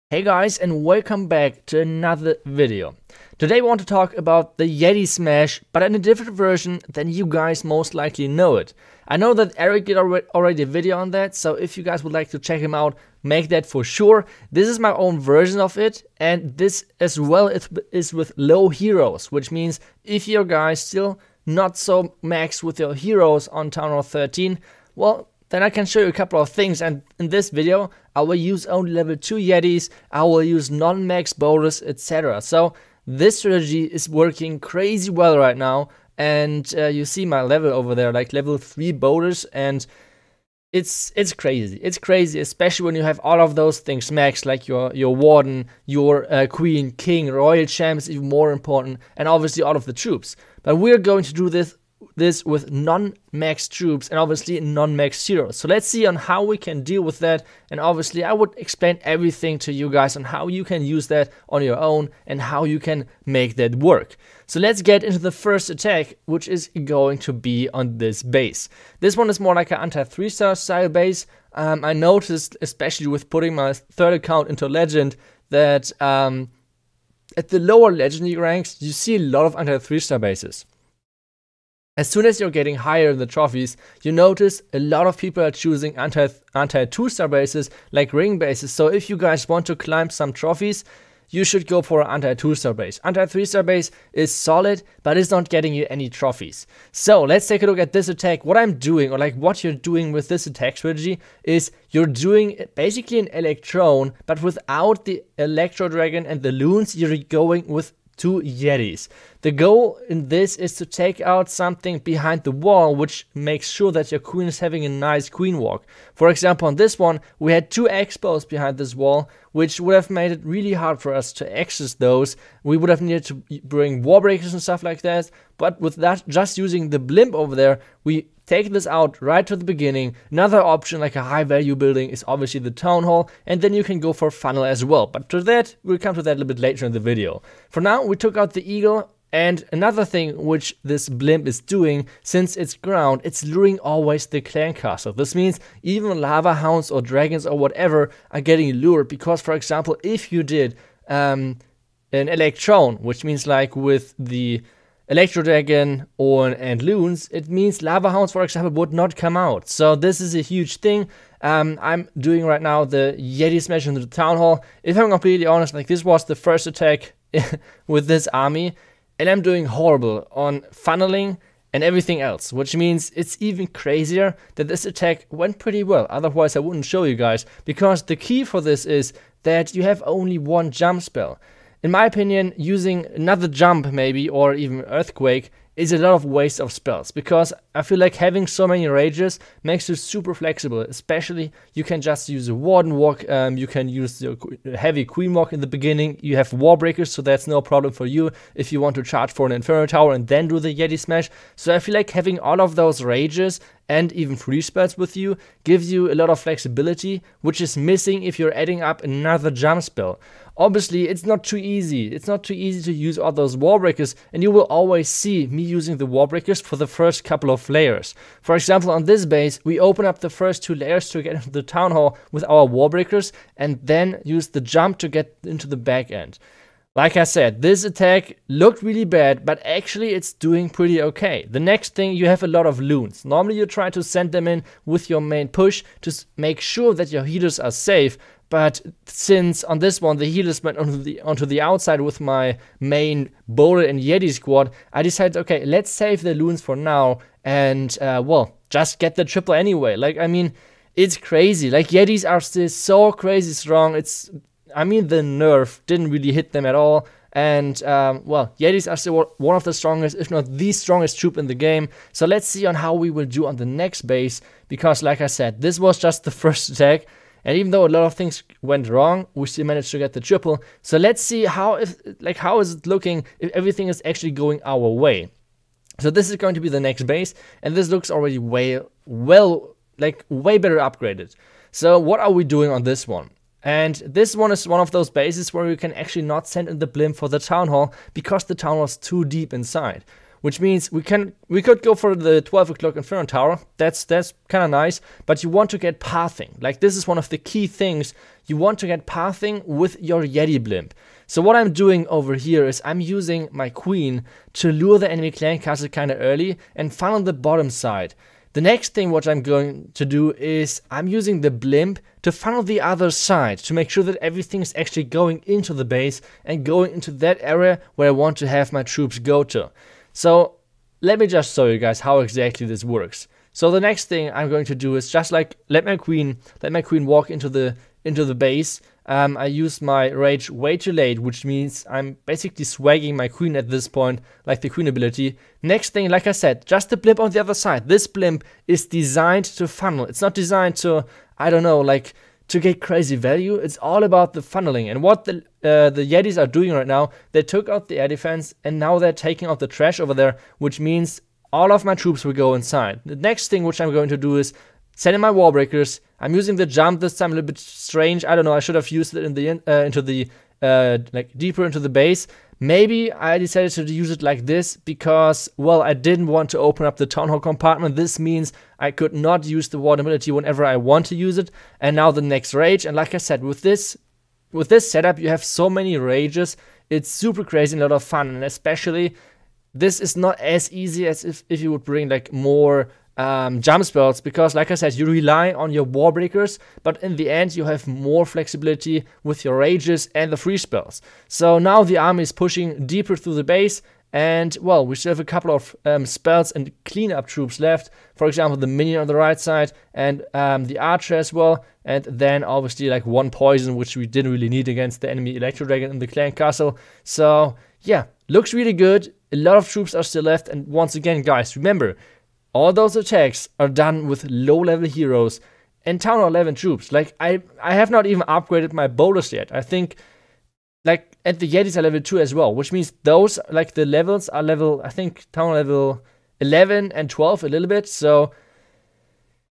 Hey guys, and welcome back to another video. Today we want to talk about the Yeti Smash, but in a different version than you guys most likely know it. I know that Eric did already a video on that, so if you guys would like to check him out, make that for sure. This is my own version of it, and this as well is with low heroes, which means if your guys still not so maxed with your heroes on Town Hall 13, well, then I can show you a couple of things, and in this video I will use only level 2 Yetis, I will use non-max boulders, etc. So this strategy is working crazy well right now, and you see my level over there, like level 3 boulders, and it's crazy. It's crazy, especially when you have all of those things maxed, like your warden, your queen, king, royal champ is even more important, and obviously all of the troops. But we're going to do this with non-max troops and obviously non-max heroes. So let's see on how we can deal with that, and obviously I would explain everything to you guys on how you can use that on your own and how you can make that work. So let's get into the first attack, which is going to be on this base. This one is more like an anti-3-star style base. I noticed, especially with putting my third account into legend, that at the lower legendary ranks you see a lot of anti-3-star bases. As soon as you're getting higher in the trophies, you notice a lot of people are choosing anti-2-star bases, like ring bases. So if you guys want to climb some trophies, you should go for an anti-2-star base. Anti-3-star base is solid, but it's not getting you any trophies. So let's take a look at this attack. What I'm doing, or like what you're doing with this attack strategy, is you're doing basically an Electron, but without the Electro Dragon and the loons, you're going with 2 Yetis. The goal in this is to take out something behind the wall, which makes sure that your queen is having a nice queen walk. For example, on this one, we had 2 expos behind this wall, which would have made it really hard for us to access those. We would have needed to bring wall breakers and stuff like that, but with that, just using the blimp over there, we take this out right to the beginning. Another option, like a high value building, is obviously the town hall, and then you can go for funnel as well. But to that, we'll come to that a little bit later in the video. For now, we took out the eagle, and another thing which this blimp is doing, since it's ground, it's luring always the clan castle. This means even lava hounds or dragons or whatever are getting lured, because for example, if you did an Electron, which means like with the Electro Dragon and loons, it means lava hounds, for example, would not come out. So this is a huge thing. I'm doing right now the Yeti Smash into the Town Hall. If I'm completely honest, like this was the first attack with this army, and I'm doing horrible on funneling and everything else, which means it's even crazier that this attack went pretty well. Otherwise I wouldn't show you guys, because the key for this is that you have only one jump spell. In my opinion, using another jump maybe, or even earthquake, is a lot of waste of spells, because I feel like having so many rages makes you super flexible. Especially you can just use a warden walk, you can use the heavy queen walk in the beginning, you have wall breakers, so that's no problem for you if you want to charge for an inferno tower and then do the Yeti Smash. So I feel like having all of those rages and even free spells with you gives you a lot of flexibility, which is missing if you're adding up another jump spell. Obviously, it's not too easy. It's not too easy to use all those wall breakers, and you will always see me using the wall breakers for the first couple of layers. For example, on this base, we open up the first 2 layers to get into the town hall with our wall breakers, and then use the jump to get into the back end. Like I said, this attack looked really bad, but actually it's doing pretty okay. The next thing, you have a lot of loons. Normally you try to send them in with your main push to make sure that your healers are safe, but since on this one the healers went onto the outside with my main boulder and Yeti squad, I decided, okay, let's save the loons for now and well, just get the triple anyway. Like, I mean, it's crazy. Like, Yetis are still so crazy strong. I mean, the nerf didn't really hit them at all, and well, Yetis are still one of the strongest, if not the strongest troop in the game. So let's see on how we will do on the next base, because like I said, this was just the first attack, and even though a lot of things went wrong, we still managed to get the triple. So let's see how is it looking if everything is actually going our way. So this is going to be the next base, and this looks already way better upgraded. So what are we doing on this one? And this one is one of those bases where you can actually not send in the blimp for the town hall, because the town hall is too deep inside. which means we could go for the 12 o'clock Inferno Tower. That's kind of nice, but you want to get pathing. Like, this is one of the key things. You want to get pathing with your Yeti blimp. So what I'm doing over here is I'm using my queen to lure the enemy clan castle kind of early and funnel the bottom side. The next thing what I'm going to do is I'm using the blimp to funnel the other side to make sure that everything is actually going into the base and going into that area where I want to have my troops go to. So let me just show you guys how exactly this works. So the next thing I'm going to do is just like let my queen walk into the base. I use my rage way too late, which means I'm basically swagging my queen at this point, like the queen ability. Next thing, like I said, just the blimp on the other side. This blimp is designed to funnel. It's not designed to, I don't know, like to get crazy value. It's all about the funneling. And what the Yetis are doing right now, they took out the air defense and now they're taking out the trash over there, which means all of my troops will go inside. The next thing which I'm going to do is send in my wall breakers. I'm using the jump this time, a little bit strange. I don't know, I should have used it in the into the like deeper into the base. Maybe I decided to use it like this because, well, I didn't want to open up the town hall compartment. This means I could not use the ward ability whenever I want to use it. And now the next rage. And like I said, with this setup, you have so many rages. It's super crazy and a lot of fun. And especially, this is not as easy as if you would bring like more jump spells, because like I said, you rely on your wall breakers, but in the end you have more flexibility with your rages and the free spells. So now the army is pushing deeper through the base, and well, we still have a couple of spells and cleanup troops left. For example, the minion on the right side and the archer as well, and then obviously like one poison, which we didn't really need against the enemy electro dragon in the clan castle. So yeah, looks really good. A lot of troops are still left, and once again, guys, remember, all those attacks are done with low-level heroes and Town Hall 11 troops. Like, I have not even upgraded my boulders yet. I think, like, at the Yetis are level 2 as well, which means those, like, the levels are level, I think, Town Hall level 11 and 12 a little bit. So,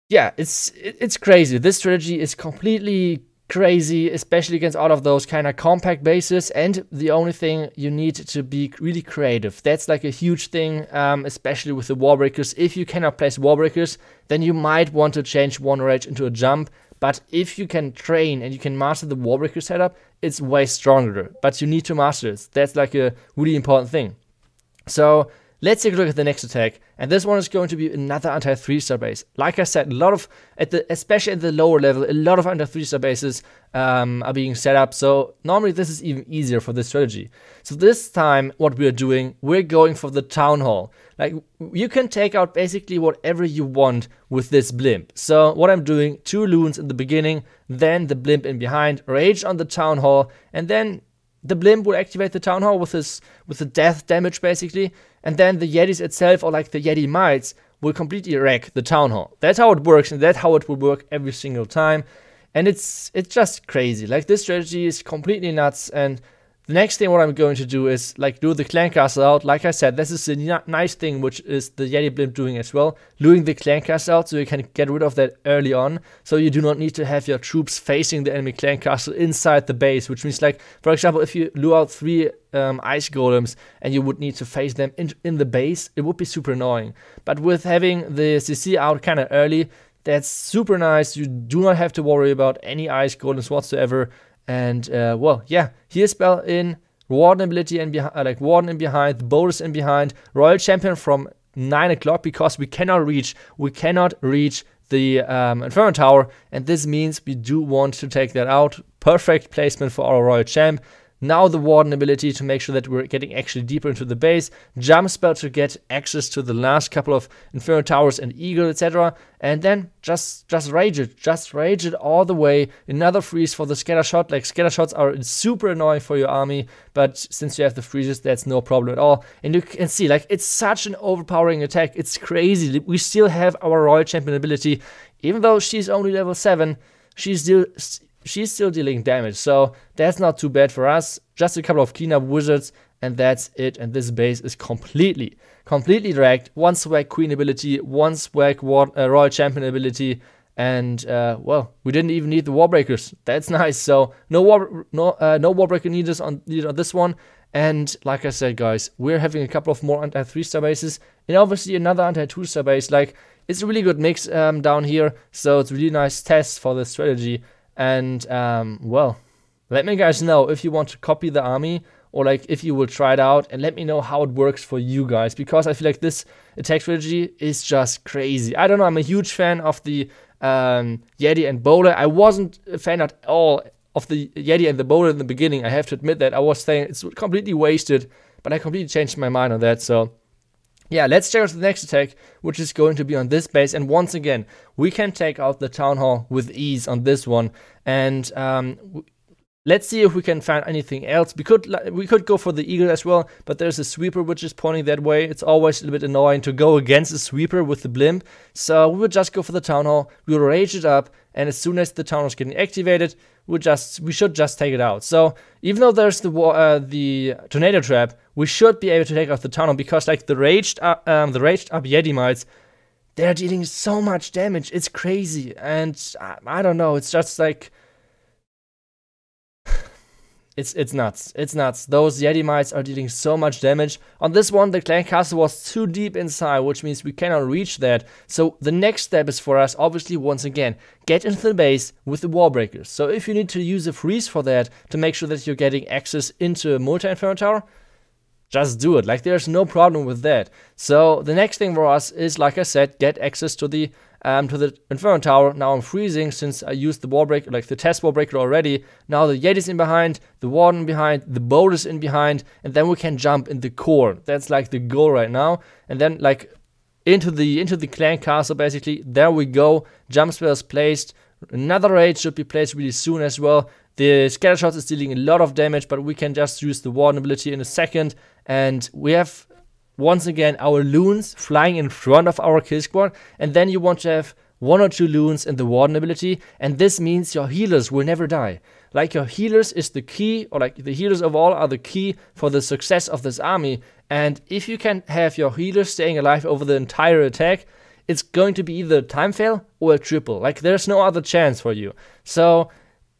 yeah, it's crazy. This strategy is completely crazy, especially against all of those kind of compact bases, and the only thing you need to be really creative. That's like a huge thing, especially with the wall breakers. If you cannot place wall breakers, then you might want to change one rage into a jump, but if you can train and you can master the wall breaker setup, it's way stronger, but you need to master it. That's like a really important thing. So let's take a look at the next attack, and this one is going to be another anti-3-star base. Like I said, a lot of, especially at the lower level, a lot of anti-3-star bases are being set up, so normally this is even easier for this strategy. So this time, what we're doing, we're going for the Town Hall. Like, you can take out basically whatever you want with this blimp. So what I'm doing, 2 loons in the beginning, then the blimp in behind, rage on the Town Hall, and then the blimp will activate the Town Hall with the death damage basically, and then the Yetis itself, or like the Yeti mites, will completely wreck the Town Hall. That's how it works, and that's how it will work every single time. And it's just crazy. Like, this strategy is completely nuts, and the next thing what I'm going to do is like lure the clan castle out. Like I said, this is a nice thing which is the Yeti blimp doing as well, luring the clan castle out so you can get rid of that early on, so you do not need to have your troops facing the enemy clan castle inside the base, which means, like, for example, if you lure out 3 ice golems and you would need to face them in the base, it would be super annoying. But with having the CC out kind of early, that's super nice. You do not have to worry about any ice golems whatsoever. And well, yeah, here's spell in, Warden ability and like Warden in behind, the bonus in behind, Royal Champion from 9 o'clock, because we cannot reach the Inferno Tower, and this means we do want to take that out. Perfect placement for our Royal Champ. Now the Warden ability to make sure that we're getting actually deeper into the base. Jump spell to get access to the last couple of Inferno Towers and Eagle, etc. And then just rage it. Just rage it all the way. Another freeze for the scatter shot. Like, scatter shots are super annoying for your army, but since you have the freezes, that's no problem at all. And you can see, like, it's such an overpowering attack. It's crazy. We still have our Royal Champion ability. Even though she's only level 7, she's still dealing damage, so that's not too bad for us. Just a couple of cleanup wizards, and that's it. And this base is completely dragged. 1 swag queen ability, 1 swag Royal Champion ability, And well, we didn't even need the wall breakers. That's nice. So no wall breaker needed on this one. And like I said, guys, we're having a couple of more anti-3-star bases, and obviously another anti-2-star base. Like, it's a really good mix down here, so it's a really nice test for this strategy. And well, let me guys know if you want to copy the army, or like if you will try it out, and let me know how it works for you guys, because I feel like this attack strategy is just crazy. I don't know, I'm a huge fan of the Yeti and Bowler. I wasn't a fan at all of the Yeti and the Bowler in the beginning. I have to admit that. I was saying it's completely wasted, but I completely changed my mind on that. So yeah, let's check out the next attack, which is going to be on this base. And once again, we can take out the Town Hall with ease on this one. And let's see if we can find anything else. We could go for the Eagle as well, but there's a Sweeper which is pointing that way. It's always a little bit annoying to go against a Sweeper with the Blimp. So we will just go for the Town Hall. We will rage it up, and as soon as the Town Hall is getting activated, we should just take it out. So even though there's the Tornado Trap, we should be able to take out the Town Hall, because like the raged up Yeti mites, they're dealing so much damage. It's crazy, and I don't know. It's just like It's nuts. It's nuts. Those Yeti mites are dealing so much damage. On this one, the clan castle was too deep inside, which means we cannot reach that. So the next step is for us, obviously, once again, get into the base with the wall breakers. So if you need to use a freeze for that to make sure that you're getting access into a multi-inferno tower, just do it. Like, there's no problem with that. So the next thing for us is, like I said, get access to the Inferno Tower. Now I'm freezing since I used the wall breaker, like the test wall breaker already. Now the Yeti's in behind, the Warden behind, the Boat is in behind, and then we can jump in the core. That's like the goal right now. And then like into the clan castle, basically. There we go. Jump spell is placed. Another raid should be placed really soon as well. The scatter shots is dealing a lot of damage, but we can just use the Warden ability in a second. And we have, once again, our loons flying in front of our kill squad. And then you want to have 1 or 2 loons in the Warden ability. And this means your healers will never die. Like, your healers is the key, or like the healers of all are the key for the success of this army. And if you can have your healers staying alive over the entire attack, it's going to be either a time fail or a triple. Like, there's no other chance for you. So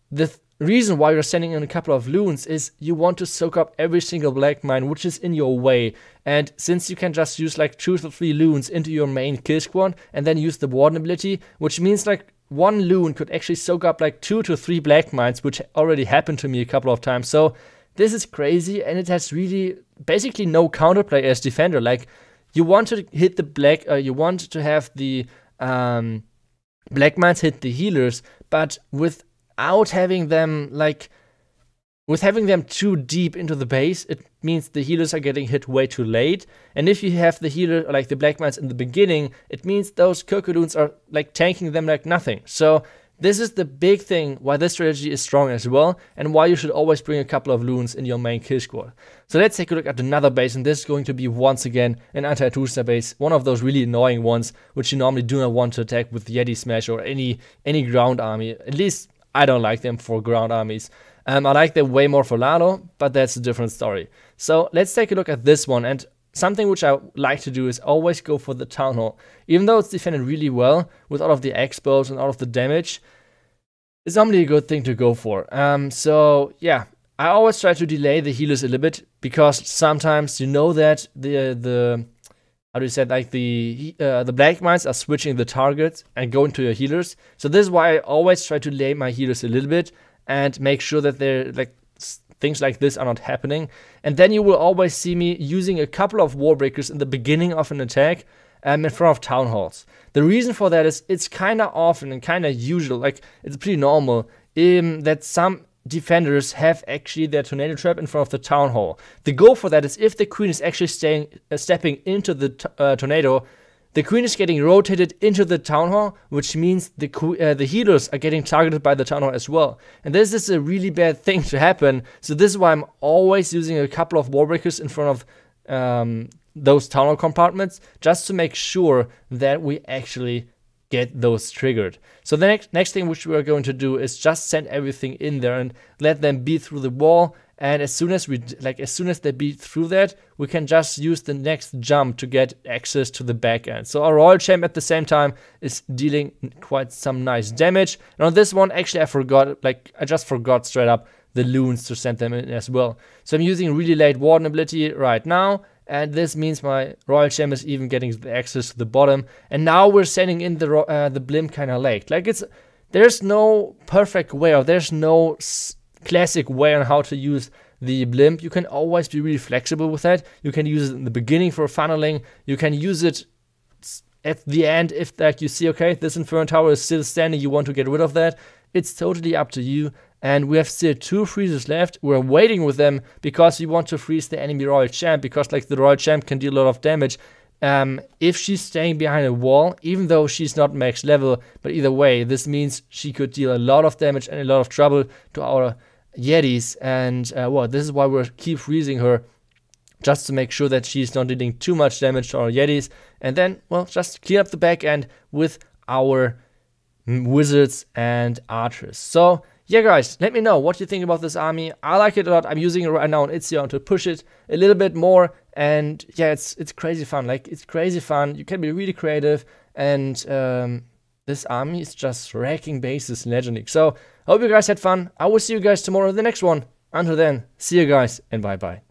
the reason why you're sending in a couple of loons is you want to soak up every single black mine which is in your way. And since you can just use like 2 to 3 loons into your main kill squad and then use the Warden ability, which means like 1 loon could actually soak up like 2 to 3 black mines, which already happened to me a couple of times. So this is crazy, and it has really basically no counterplay as defender. Like, you want to hit the black, you want to have the black mines hit the healers, but without having them too deep into the base, it means the healers are getting hit way too late. And if you have the healer, like the black mines in the beginning, it means those Kirkudoons are like tanking them like nothing. So this is the big thing why this strategy is strong as well, and why you should always bring a couple of loons in your main kill squad. So let's take a look at another base, and this is going to be once again an anti-2-star base, one of those really annoying ones which you normally do not want to attack with Yeti Smash or any ground army. At least I don't like them for ground armies. I like them way more for Lalo, but that's a different story. So let's take a look at this one, and something which I like to do is always go for the Town Hall. Even though it's defended really well with all of the expos and all of the damage, it's normally a good thing to go for. So yeah, I always try to delay the healers a little bit, because sometimes you know that the how do you say it, like the black mines are switching the targets and going to your healers. So this is why I always try to delay my healers a little bit and make sure that they're like things like this are not happening. And then you will always see me using a couple of wall breakers in the beginning of an attack in front of town halls. The reason for that is it's kind of often and kind of usual, like it's pretty normal, that some defenders have actually their tornado trap in front of the town hall. The goal for that is if the queen is actually stepping into the tornado, the queen is getting rotated into the town hall, which means the healers are getting targeted by the town hall as well. And this is a really bad thing to happen. So this is why I'm always using a couple of wall breakers in front of those town hall compartments, just to make sure that we actually get those triggered. So the next thing which we are going to do is just send everything in there and let them beat through the wall and as soon as they beat through that, we can just use the next jump to get access to the back end. So our Royal Champ at the same time is dealing quite some nice damage. And on this one, actually I just forgot straight up the loons to send them in as well. So I'm using really late Warden ability right now, and this means my Royal Champ is even getting the access to the bottom. And now we're sending in the blimp kind of late. Like, there's no perfect way, or there's no classic way on how to use the blimp. You can always be really flexible with that. You can use it in the beginning for funneling. You can use it at the end if like you see, okay, this Inferno Tower is still standing, you want to get rid of that. It's totally up to you. And we have still 2 freezes left. We're waiting with them because we want to freeze the enemy Royal Champ, because like the Royal Champ can deal a lot of damage if she's staying behind a wall, even though she's not max level. But either way, this means she could deal a lot of damage and a lot of trouble to our Yetis. And well, this is why we're keep freezing her, just to make sure that she's not dealing too much damage to our Yetis. And then, well, just clean up the back end with our wizards and archers. So yeah, guys, let me know what you think about this army. I like it a lot. I'm using it right now on iTzu to push it a little bit more. And yeah, it's crazy fun. Like, it's crazy fun. You can be really creative. And this army is just wrecking bases in Legend League. So I hope you guys had fun. I will see you guys tomorrow in the next one. Until then, see you guys and bye-bye.